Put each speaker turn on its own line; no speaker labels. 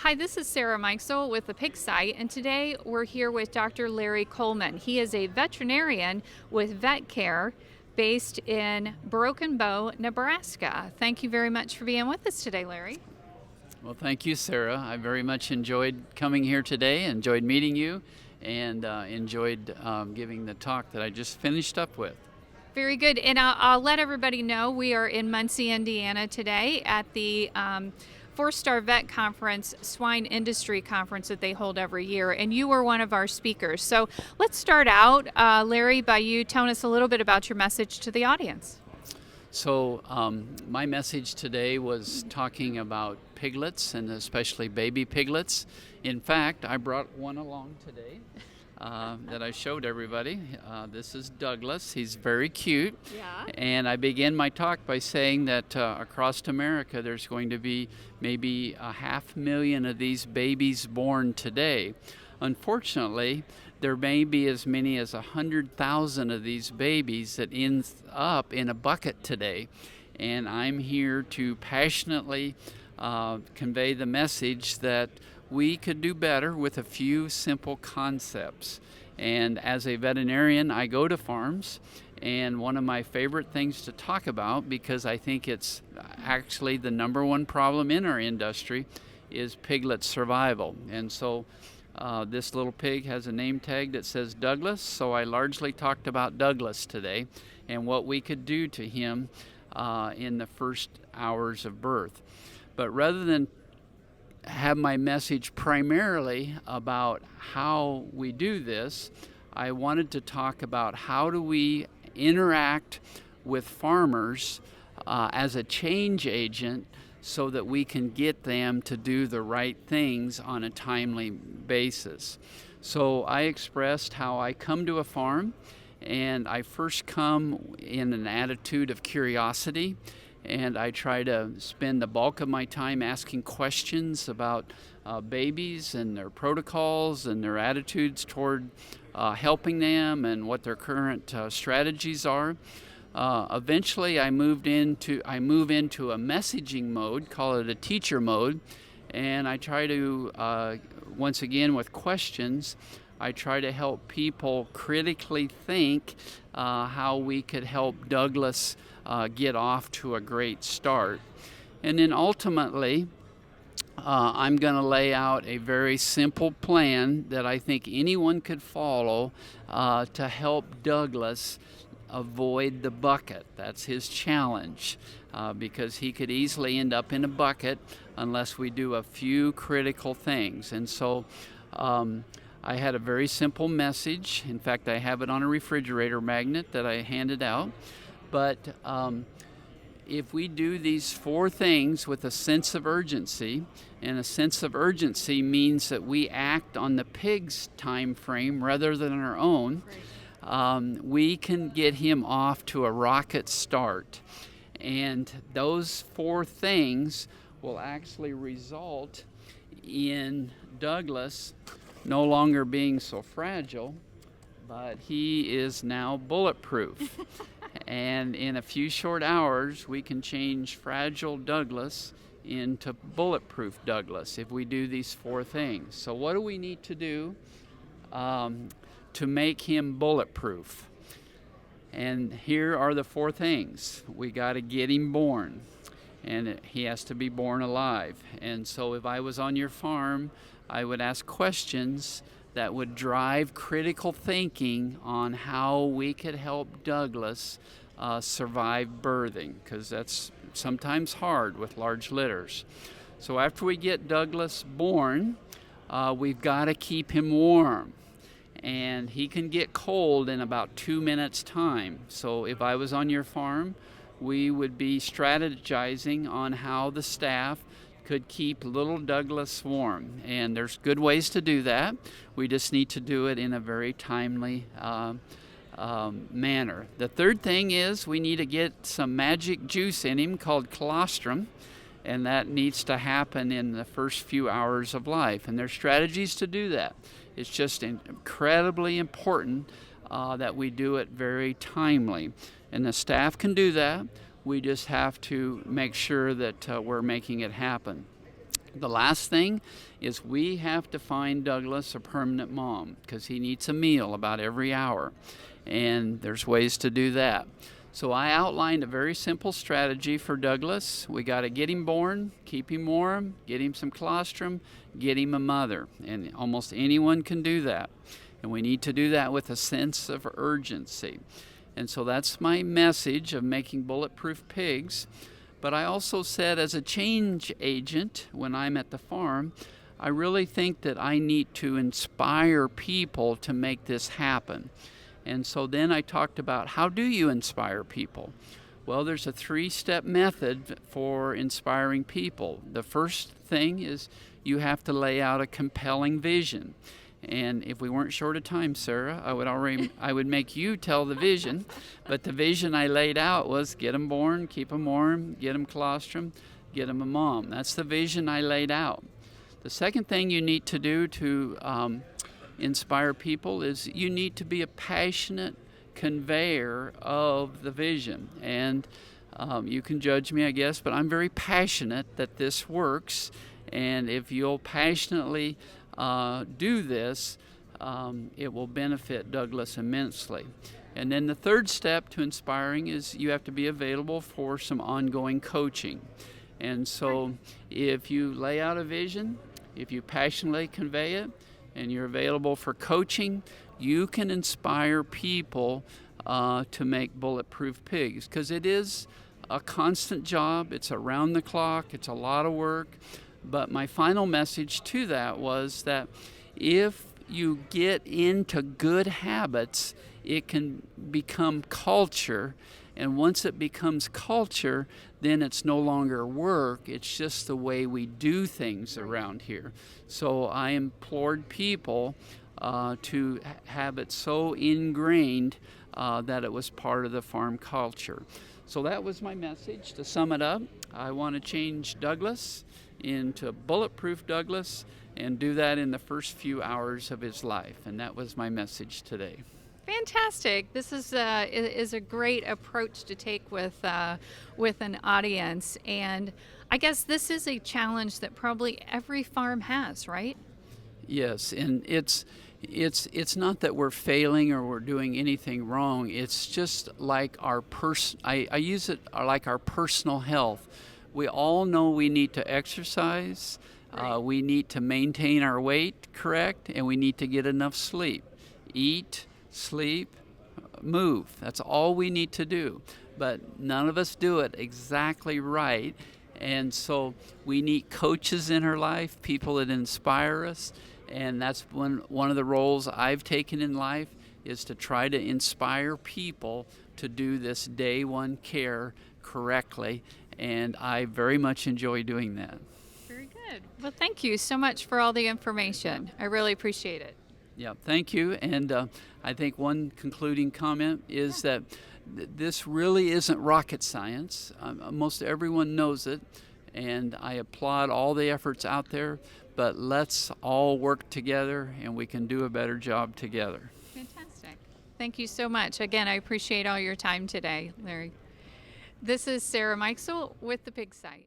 Hi, this is Sarah Mikesell with the Pig Site, and today we're here with Dr. Larry Coleman. He is a veterinarian with Vet Care based in Broken Bow, Nebraska. Thank you very much for being with us today, Larry.
Well, thank you, Sarah. I very much enjoyed coming here today, enjoyed meeting you, and enjoyed giving the talk that I just finished up with.
Very good. And I'll let everybody know we are in Muncie, Indiana today at the Four-Star Vet Conference, Swine Industry Conference that they hold every year, and you were one of our speakers. So let's start out, Larry, by you telling us a little bit about your message to the audience.
So my message today was talking about piglets, and especially baby piglets. In fact, I brought one along today that I showed everybody. This is Douglas. He's very cute.
Yeah.
And I began my talk by saying that across America there's going to be maybe 500,000 of these babies born today. Unfortunately, there may be as many as 100,000 of these babies that end up in a bucket today. And I'm here to passionately convey the message that we could do better with a few simple concepts. And as a veterinarian, I go to farms, and one of my favorite things to talk about, because I think it's actually the number one problem in our industry, is piglet survival. And so this little pig has a name tag that says Douglas, so I largely talked about Douglas today and what we could do to him in the first hours of birth. But rather than have my message primarily about how we do this, I wanted to talk about how do we interact with farmers as a change agent so that we can get them to do the right things on a timely basis. So I expressed how I come to a farm, and I first come in an attitude of curiosity, and I try to spend the bulk of my time asking questions about babies and their protocols and their attitudes toward helping them and what their current strategies are. Eventually, I move into a messaging mode, call it a teacher mode, and I try to, once again with questions, I try to help people critically think how we could help Douglas get off to a great start. And then ultimately, I'm going to lay out a very simple plan that I think anyone could follow to help Douglas avoid the bucket. That's his challenge, because he could easily end up in a bucket unless we do a few critical things. And so I had a very simple message. In fact, I have it on a refrigerator magnet that I handed out. But if we do these four things with a sense of urgency, and a sense of urgency means that we act on the pig's time frame rather than our own, we can get him off to a rocket start. And those four things will actually result in Douglas no longer being so fragile, but he is now bulletproof. And in a few short hours, we can change fragile Douglas into bulletproof Douglas if we do these four things. So what do we need to do to make him bulletproof? And here are the four things. We got to get him born, and he has to be born alive. And so if I was on your farm, I would ask questions that would drive critical thinking on how we could help Douglas survive birthing, because that's sometimes hard with large litters. So after we get Douglas born, we've got to keep him warm, and he can get cold in about 2 minutes time. So if I was on your farm, we would be strategizing on how the staff could keep little Douglas warm. And there's good ways to do that. We just need to do it in a very timely manner. The third thing is we need to get some magic juice in him called colostrum, and that needs to happen in the first few hours of life. And there's strategies to do that. It's just incredibly important that we do it very timely. And the staff can do that. We just have to make sure that we're making it happen. The last thing is we have to find Douglas a permanent mom because he needs a meal about every hour, and there's ways to do that. So I outlined a very simple strategy for Douglas. We got to get him born, keep him warm, get him some colostrum, get him a mother, and almost anyone can do that. And we need to do that with a sense of urgency. And so that's my message of making bulletproof pigs. But I also said, as a change agent, when I'm at the farm, I really think that I need to inspire people to make this happen. And so then I talked about, how do you inspire people? Well, there's a 3-step method for inspiring people. The first thing is you have to lay out a compelling vision. And if we weren't short of time, Sarah, I would make you tell the vision. But the vision I laid out was get them born, keep them warm, get them colostrum, get them a mom. That's the vision I laid out. The second thing you need to do to inspire people is you need to be a passionate conveyor of the vision. And you can judge me, I guess, but I'm very passionate that this works. And if you'll passionately do this, it will benefit Douglas immensely. And then the third step to inspiring is you have to be available for some ongoing coaching. And so if you lay out a vision, if you passionately convey it, and you're available for coaching, you can inspire people to make bulletproof pigs, because it is a constant job. It's around the clock. It's a lot of work. But my final message to that was that if you get into good habits, it can become culture. And once it becomes culture, then it's no longer work. It's just the way we do things around here. So I implored people to have it so ingrained that it was part of the farm culture. So that was my message. To sum it up, I want to change Douglas into bulletproof Douglas and do that in the first few hours of his life. And that was my message today.
Fantastic. This is a great approach to take with an audience, and I guess this is a challenge that probably every farm has, right?
Yes, and it's not that we're failing or we're doing anything wrong. It's just like I use it like our personal health. We all know we need to exercise,
Right.
We need to maintain our weight correct, and we need to get enough sleep. Eat, sleep, move. That's all we need to do. But none of us do it exactly right. And so we need coaches in our life, people that inspire us. And that's one of the roles I've taken in life, is to try to inspire people to do this day one care correctly. And I very much enjoy doing that.
Very good. Well, thank you so much for all the information. I really appreciate it.
Yeah, thank you. And I think one concluding comment is that this really isn't rocket science. Most everyone knows it, and I applaud all the efforts out there, but let's all work together and we can do a better job together.
Fantastic. Thank you so much. Again, I appreciate all your time today, Larry. This is Sarah Mikesell with the Pig Site.